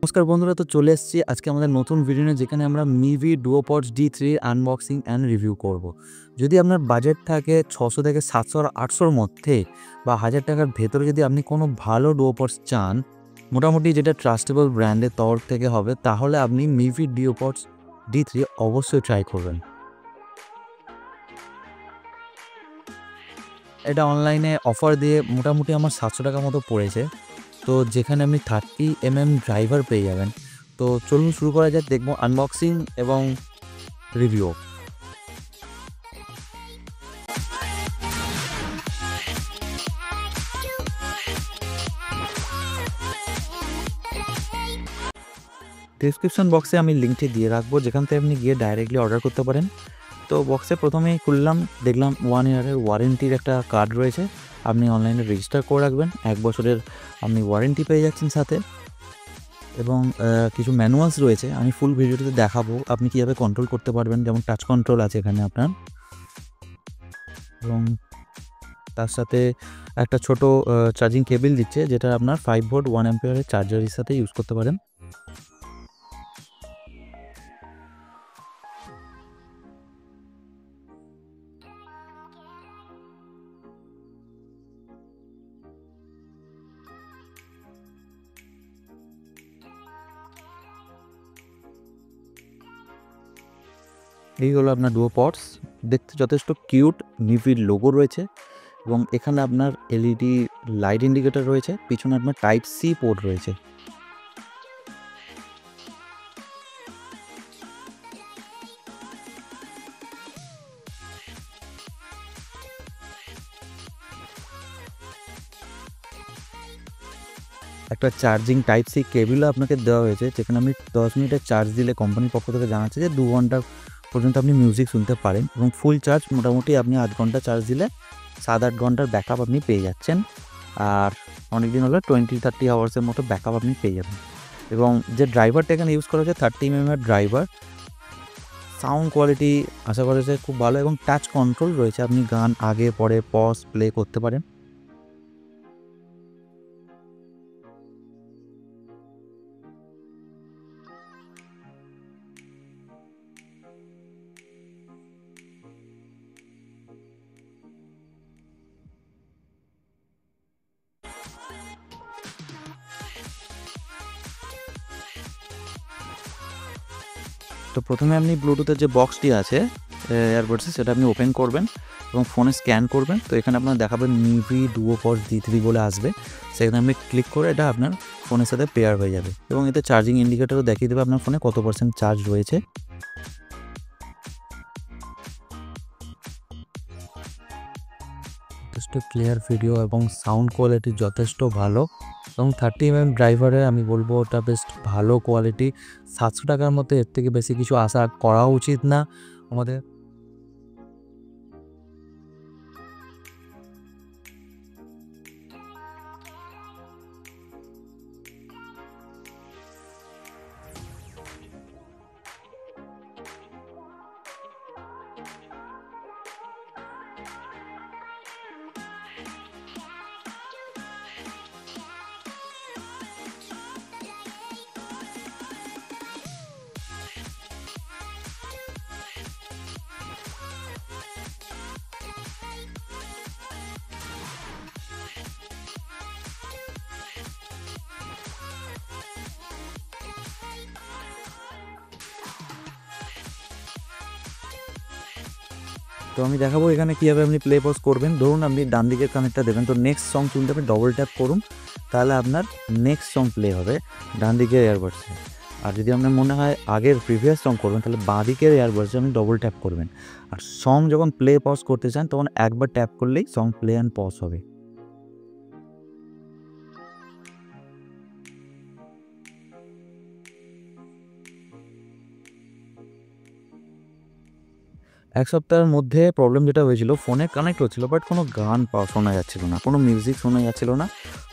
নমস্কার বন্ধুরা, তো চলে এসেছি আজকে আমাদের নতুন ভিডিও নিয়ে, যেখানে আমরা Mivi DuoPods D3 unboxing and review করব। যদি আপনার বাজেট থাকে 600 থেকে 700 আর 800-র মধ্যে বা 1000 টাকার ভেতরে, যদি আপনি কোনো ভালো ডুওপডস চান, মোটামুটি যেটা ট্রাস্টেবল ব্র্যান্ডের তরফ থেকে হবে, তাহলে আপনি মিভি ডুওপডস D3 অবশ্যই ট্রাই করবেন। এটা অনলাইনে অফার দিয়ে মোটামুটি আমার 700 টাকা মতো পড়েছে। তো যেখানে আপনি 30mm ড্রাইভার পেয়ে যাবেন। তো চলুন শুরু করা যাক, দেখবো আনবক্সিং এবং রিভিউ। ডেসক্রিপশন বক্সে আমি লিঙ্কটি দিয়ে রাখবো, যেখান থেকে আপনি গিয়ে ডাইরেক্টলি অর্ডার করতে পারেন। তো বক্সে প্রথমেই খুললাম, দেখলাম 1 ইয়ারের ওয়ারেন্টির একটা কার্ড রয়েছে। আপনি অনলাইনে রেজিস্টার করে রাখবেন, 1 বছরের আপনি ওয়ারেন্টি পেয়ে যাচ্ছেন সাথে। এবং কিছু ম্যানুয়ালস রয়েছে, আমি ফুল ভিডিওটিতে দেখাবো আপনি কীভাবে কন্ট্রোল করতে পারবেন। যেমন টাচ কন্ট্রোল আছে এখানে আপনার, এবং তার সাথে একটা ছোট চার্জিং কেবল দিচ্ছে, যেটা আপনার 5 ভোল্ট 1 অ্যাম্পিয়ারের চার্জারের সাথে ইউজ করতে পারেন। এই হলো আপনার ডুওপডস, দেখতে যথেষ্ট কিউট। মিভির লোগো রয়েছে এবং এখানে আপনার এলইডি লাইট ইন্ডিকেটর রয়েছে, পিছনে আপনার টাইপ সি পোর্ট রয়েছে। একটা চার্জিং টাইপ সি কেবলও আপনাকে দেওয়া হয়েছে, যেখানে আপনি 10 মিনিটের চার্জ দিলে কোম্পানির পক্ষ থেকে জানাচ্ছে যে 2 ঘন্টা পর্যন্ত আপনি মিউজিক শুনতে পারেন। এবং ফুল চার্জ মোটামুটি আপনি 8 ঘন্টা চার্জ দিলে 7-8 ঘন্টার ব্যাকআপ আপনি পেয়ে যাচ্ছেন। আর অনেক দিন হলে 20-30 আওয়ার্সের মতো ব্যাকআপ আপনি পেয়ে যাবেন। এবং যে ড্রাইভারটা এখানে ইউজ করা হচ্ছে 30mm ড্রাইভার। সাউন্ড কোয়ালিটি আশা করা যায় খুব ভালো, এবং টাচ কন্ট্রোল রয়েছে, আপনি গান আগে পরে পজ প্লে করতে পারেন। তো প্রথমে আপনি ব্লুটুথের যে বক্সটি আছে এয়ারবাডসে, সেটা আপনি ওপেন করবেন এবং ফোনে স্ক্যান করবেন। তো এখানে আপনার দেখাবেন মিভি ডুওপডস D3 বলে আসবে, সেখানে আপনি ক্লিক করে এটা আপনার ফোনের সাথে পেয়ার হয়ে যাবে। এবং এতে চার্জিং ইন্ডিকেটরও দেখিয়ে দেবে আপনার ফোনে কত % চার্জ রয়েছে। যথেষ্ট ক্লিয়ার ভিডিও এবং সাউন্ড কোয়ালিটি যথেষ্ট ভালো, এবং 30mm ড্রাইভারে আমি বলবো ওটা বেশ ভালো কোয়ালিটি। 700 টাকার মধ্যে এর থেকে বেশি কিছু আশা করা উচিত না আমাদের। তো আমি দেখাবো এখানে কীভাবে আপনি প্লে পজ করবেন। ধরুন আপনি ডান দিকের কানেরটা দেবেন, তো নেক্সট সং শুনতে আপনি ডবল ট্যাপ করুন, তাহলে আপনার নেক্সট সং প্লে হবে ডান দিকের এয়ারবাডসে। আর যদি আপনার মনে হয় আগের প্রিভিয়াস সং করবেন, তাহলে বাঁ দিকের এয়ারবাডসে আপনি ডবল ট্যাপ করবেন। আর সং যখন প্লে পজ করতে চান, তখন একবার ট্যাপ করলেই সং প্লে অ্যান্ড পজ হবে। এক সপ্তাহের মধ্যে প্রবলেম যেটা হয়েছিল, ফোনে কানেক্ট হচ্ছিলো বাট কোনো গান শোনা যাচ্ছিলো না, কোনো মিউজিক শোনা যাচ্ছিলো না।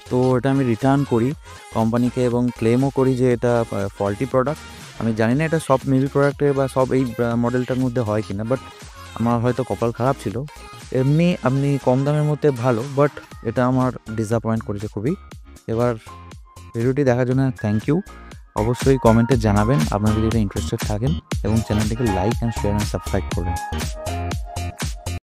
তো এটা আমি রিটার্ন করি কোম্পানিকে এবং ক্লেমও করি যে এটা ফল্টি প্রোডাক্ট। আমি জানি না এটা সব মিভি প্রোডাক্টে বা সব এই মডেলটার মধ্যে হয় কিনা, বাট আমার হয়তো কপাল খারাপ ছিল। এমনি আপনি কম দামের মধ্যে ভালো, বাট এটা আমার ডিসঅ্যাপয়েন্ট করেছে খুবই। এবার ভিডিওটি দেখার জন্য থ্যাংক ইউ। অবশ্যই কমেন্টে জানাবেন আপনারা যদি এটা ইন্টারেস্টেড থাকেন এবং চ্যানেলটিকে like and share and subscribe করবেন।